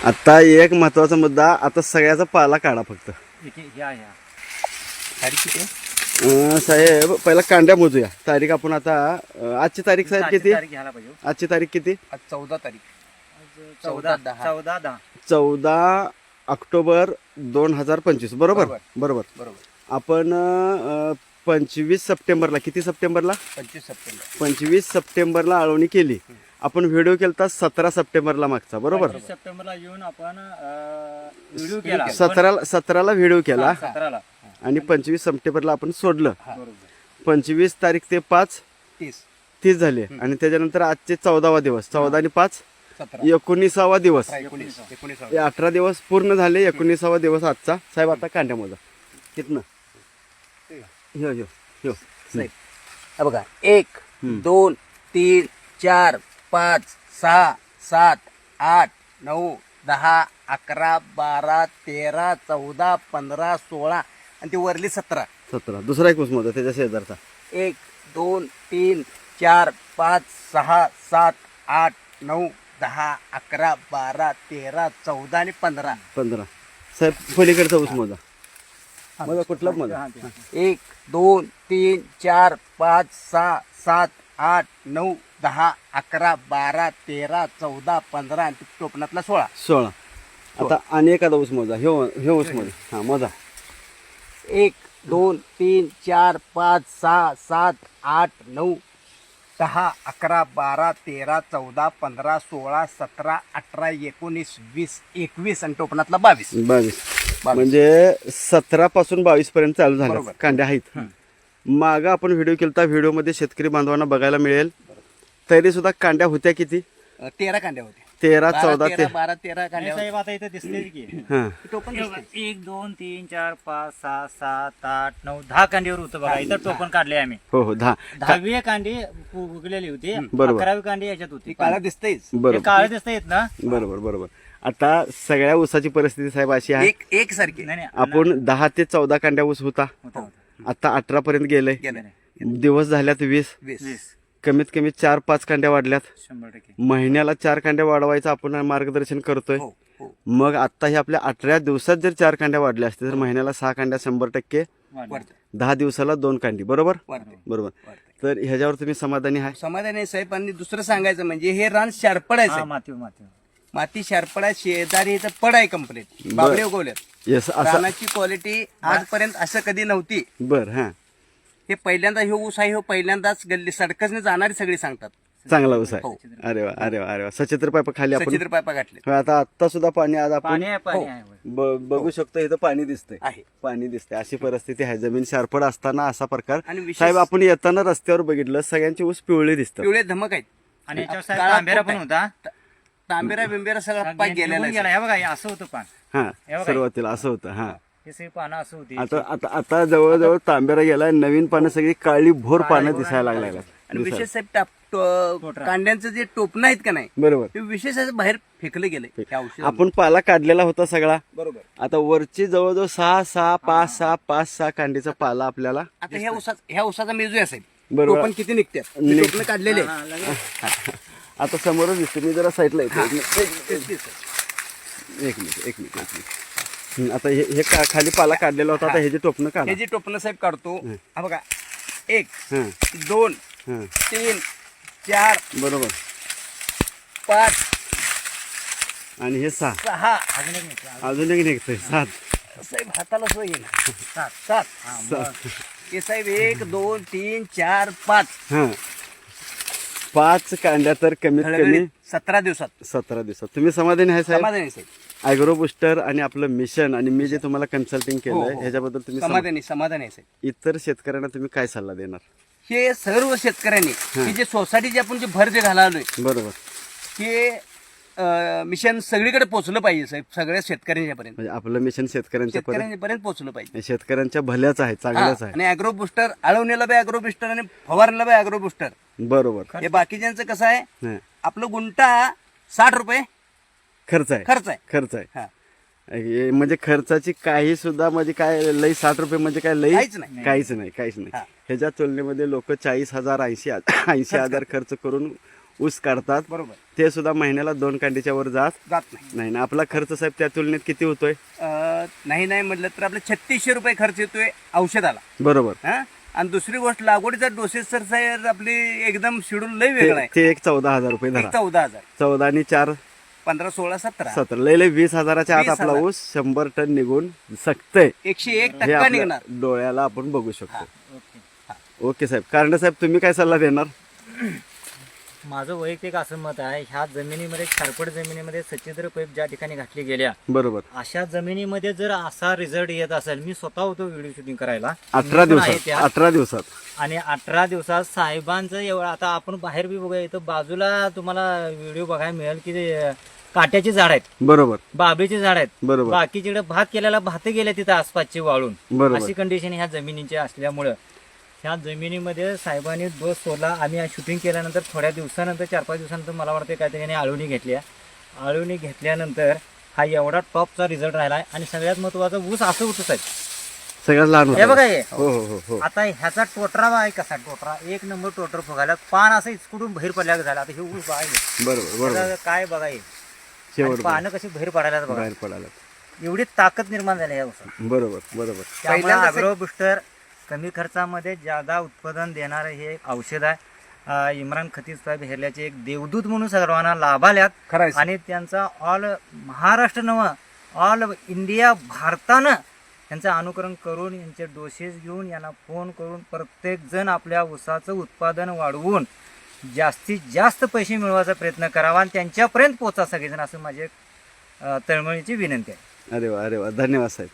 आता एक महत्वाचा मुद्दा, आता सगळ्याचा पाला काढा फक्त. साहेब पहिला कांड्या मोजूया. तारीख आपण आता आजची तारीख साहेब किती? आजची तारीख किती? 14 तारीख 14 ऑक्टोबर 2025. बरोबर बरोबर. बरोबर. बरोबर. आपण 25 सप्टेंबरला, किती सप्टेंबरला? 25 सप्टेंबर 25 सप्टेंबरला आळवणी केली. आपण व्हिडिओ केलता 17 सप्टेंबरला मागचा. बरोबर. सप्टेंबरला येऊन आपण व्हिडिओ केला. 17ला व्हिडिओ केला 17ला आणि 25 सप्टेंबरला आपण सोडलं. बरोबर. 25 तारीख ते 5 30 झाले आणि त्याच्यानंतर आजचे 14वा दिवस. 14 आणि 5 17 19वा दिवस. 19 हे 18 दिवस पूर्ण झाले. 19वा दिवस आजचा. साहेब आता कांड्या मोजा कितनं. ह्यो ह्यो ह्यो हे बघा 1 2 3 4 5 6 7 8 9 10 11 12 13 14 15 16 आणि ती वरली 17. 17. दुसरा एक ऊस मोजा त्याच्या शेजारचा. 1 2 3 4 5 6 7 8 9 10 11 12 13 14 आणि 15. 15. साहेब पलीकडचा ऊस मोजा. मोजा कुठला मोजा. 1 2 3 4 5 6 7 8 9 10 11 12 13 14 15 आणि टोपणातला 16. 16. आता आणि एखादा ऊस मोजा. ह्यो ऊस मोजा. हा मोजा. 1 2 3 4 5 6 7 8 9 10 11 12 13 14 15 16 17 18 19 20 21 आणि टोपणातला 22. 22. म्हणजे 17 पासून 22 पर्यंत चालू झालं. बरोबर. कांड्या आहेत. मागं आपण व्हिडिओ केलता. व्हिडिओमध्ये शेतकरी बांधवांना बघायला मिळेल. तरी सुद्धा कांड्या होत्या किती? 13 कांड्या होत्या. 13 14 ते 12 13 कांड्या साहेब आता इथे दिसते की हा. टोपण दिसतंय. 1 2 3 4 5 6 7 8 9 10 कांडीवर होतं बघा. इथं टोपण काढले आम्ही. हो हो 10. 10वी कांडी उगलेली होती. बरोबर. 11वी कांडी याच्यात होती. काळा दिसतंयच. बरोबर काळ दिसत येत ना. बरोबर बरोबर. आता सगळ्या ऊसाची परिस्थिती साहेब अशी आहे. एक सारखी नाही नाही आपण 10 ते 14 कांड्या ऊस होता. होता. आता 18 पर्यंत गेलंय. गेलं दिवस झाल्यात 20. 20 कमीत कमी 4-5 कांड्या वाढल्यात. 100%. महिन्याला 4 कांड्या वाढवायचं आपण मार्गदर्शन करतोय. हो हो मग आता हे आपल्या 18 दिवसात जर 4 कांड्या वाढल्या असतील तर महिन्याला 6 कांड्या 100%. वाढतं 10 दिवसाला 2 कांडी. बरोबर वाढते बरोबर. वाढते. तर ह्याच्यावर तुम्ही समाधानी आहे? समाधान आहे साहेब. आणि दुसरं सांगायचं म्हणजे हे रान शारपडायचं हा, आहे. माती माती माती शारपडा शेजारी इथं पड आहे कंप्लीट. बाबळे उगवल्यात. येस असं. रानाची क्वालिटी आजपर्यंत असं कधी नव्हती. बर हा. हे पहिल्यांदा हे ऊस आहे. हे पहिल्यांदाच गल्ली सडकसने जाणारी सगळी सांगतात. चांगला ऊस आहे. हो. अरे वा अरे वा अरे वा. सचित्र पाईप खाली आपण. सचित्र पायपा घातले होय, आता सुद्धा पाणी आज आपण पाणी आहे पाणी आहे होय. बघू शकतो. इथं पाणी दिसतंय. आहे. पाणी दिसते. अशी परिस्थिती आहे. जमीन शारपड असताना असा प्रकार. आणि विशेष- साहेब आपण येताना रस्त्यावर बघितलं सगळ्यांची ऊस पिवळे दिसतात. पिवळे धमक आहेत. आणि याच्यावर साहेब काळा तांबेरा पोट पण आहे. होता. तांबेरा बिंबेरा सगळा पाय निघून गेलेला गेला. आहे. हे बघा हे असं होतं पान. हा हे बघा. सुरुवातीला असं होतं. हा. हे सगळी पानं असं होती. आता आता आता जवळजवळ तांब्याला गेलाय. नवीन पानं सगळी काळी भोर पानं दिसायला लागल्या. आणि विशेष साहेब कांड्यांचं जे टोपणं आहेत का नाही बरोबर. ते विशेष असं बाहेर फेकलं गेलंय हे औषध. आपण पाला काढलेला होता सगळा. बरोबर. आता वरची जवळजवळ 6 कांडीचा पाला आपल्याला. आता ह्या उसाचा मेजू असेल. बरोबर. टोपण किती निघतात ते टोपणं काढलेले आहे. हा, लगेच. आता समोरच दिसते. मी जरा साईडला येतो. एक तेच दिसतं. मिनिट. आता हे खाली पाला काढलेला होता. आता हे जे टोपणं काढा. हे जे टोपणं साहेब काढतो हा बघा 1 हा 2 हा 3 4 बरोबर. 5 आणि हे 6. 6 अजून एक निघतंय 7. साहेब हाताला सोय येईल. 7. 7 हा, मग. हे साहेब 1 2 3 4 5 हा 5 कांड्या तर कमीत कमी 17 दिवसात 17 दिवसात. तुम्ही समाधानी आहे साहेब? समाधानी साहेब. ॲग्रो बुस्टर आणि आपलं मिशन आणि मी जे तुम्हाला कन्सल्टिंग हो, केलंय हो. ह्याच्याबद्दल तुम्ही समाधानी साहेब. इतर शेतकऱ्यांना तुम्ही काय सल्ला देणार? हे सर्व शेतकऱ्यांनी ही जे सोसायटीची आपण जे भर जे घालालोय बरोबर. हे मिशन सगळीकडे पोहोचलं पाहिजे साहेब. सगळ्या शेतकऱ्यांच्या पर्यंत म्हणजे आपलं मिशन शेतकऱ्यांच्या शेतकऱ्यांच्या पर्यंत पोहोचलं पाहिजे. शेतकऱ्यांच्या भल्याच आहे, चांगल्याच हा, आहे. आणि अॅग्रो बुस्टर आळवणीला बी अॅग्रो बुस्टर आणि फवारणीला बी अॅग्रो बुस्टर. बरोबर. हे बाकीच्यांचं कसं आहे हा. आपलं गुंटा 60 रुपये खर्च आहे. खर्च आहे. खर्च आहे. हा. हे म्हणजे खर्चाची काही सुद्धा म्हणजे काय लई 60 रुपये म्हणजे काय लई काहीच नाही. काहीच नाही. हा. ह्याच्या तुलनेमध्ये लोक 40,000 80,000 खर्च करून ऊस काढतात बरोबर ते सुद्धा महिन्याला 2 कांडीच्या वर जात जात नाही. नाही ना. आपला खर्च साहेब त्या तुलनेत किती होतोय? नाही म्हटलं तर आपलं 3600 रुपये खर्च येतोय औषधाला. बरोबर. हा आणि दुसरी गोष्ट लागवडीचा डोसेस सर साहेब आपली एकदम शेड्यूल लय वेगळा आहे. ते एक 14,000 रुपये धरा. 14,000 14 आणि 4 15 16 17 17 लय 20,000च्या आत 20,000. आपला ऊस 100 टन निघून सकतंय. 101% हे आपल्या निघणार. डोळ्याला आपण बघू शकतो. ओके. ओके साहेब. कारंडे साहेब तुम्ही काय सल्ला देणार? माझं वैयक्तिक असं मत आहे, ह्या जमिनीमध्ये खारपड जमिनीमध्ये सच्छिद्र पाईप ज्या ठिकाणी घातली गेल्या बरोबर. अशा जमिनीमध्ये जर असा रिझल्ट येत असेल, मी स्वतः होतो व्हिडिओ शूटिंग करायला 18 मी पण आहे दिवसात त्यात. 18 दिवसात आणि 18 दिवसात साहेबांचं एवढं, आता आपण बाहेर बी बघूया इथं बाजूला तुम्हाला व्हिडिओ बघायला मिळेल की ते काट्याची झाड आहेत, बरोबर बाबळीची झाड आहेत, बरोबर बाकीच्याकडे भात केलेला भात गेले तिथं आसपासची वाळून. बरोबर. अशी कंडिशन ह्या जमिनीची असल्यामुळं ह्या जमिनीमध्ये साहेबांनी डोस सोडला. आम्ही शूटिंग केल्यानंतर थोड्या दिवसानंतर 4-5 दिवसानंतर मला वाटतं काहीतरी याने आळवणी घेतल्या. आळवणी घेतल्यानंतर हा एवढा टॉपचा रिझल्ट राहिला आहे. आणि सगळ्यात महत्वाचं ऊस असं होतं साहेब, सगळ्यात लहान हे होता. बघा हे. हो हो हो हो. आता ह्याचा टोटरा आहे कसा, टोटरा 1 नंबर टोटर फुगायला, पान असं इचकुडून बाहेर पडल्या झालं. आता हे ऊस बघायला बरोबर बरोबर. काय बघा हे, शेवट आणि पानं कशी बाहेर पडायला बघा, बाहेर पडायला. एवढी ताकद निर्माण झाली या ऊसात. बरोबर बरोबर. त्यामुळे पहिल्यांदा अॅग्रो बुस्टर कमी खर्चामध्ये ज्यादा उत्पादन देणारं हे एक औषध आहे. इम्रान खतीब साहेब हेरल्याचे एक देवदूत म्हणून सर्वांना लाभाल्यात. खरं आहे. आणि त्यांचा ऑल महाराष्ट्र नव्हे, ऑल इंडिया भारतानं यांचं अनुकरण करून, यांचे डोसेस घेऊन, यांना फोन करून प्रत्येक जण आपल्या ऊसाचं उत्पादन वाढवून जास्तीत जास्त पैसे मिळवायचा प्रयत्न करावा आणि त्यांच्यापर्यंत पोहोचा सगळेजण, असं माझी एक तळमळीची विनंती आहे. अरे वा अरे वा. धन्यवाद साहेब.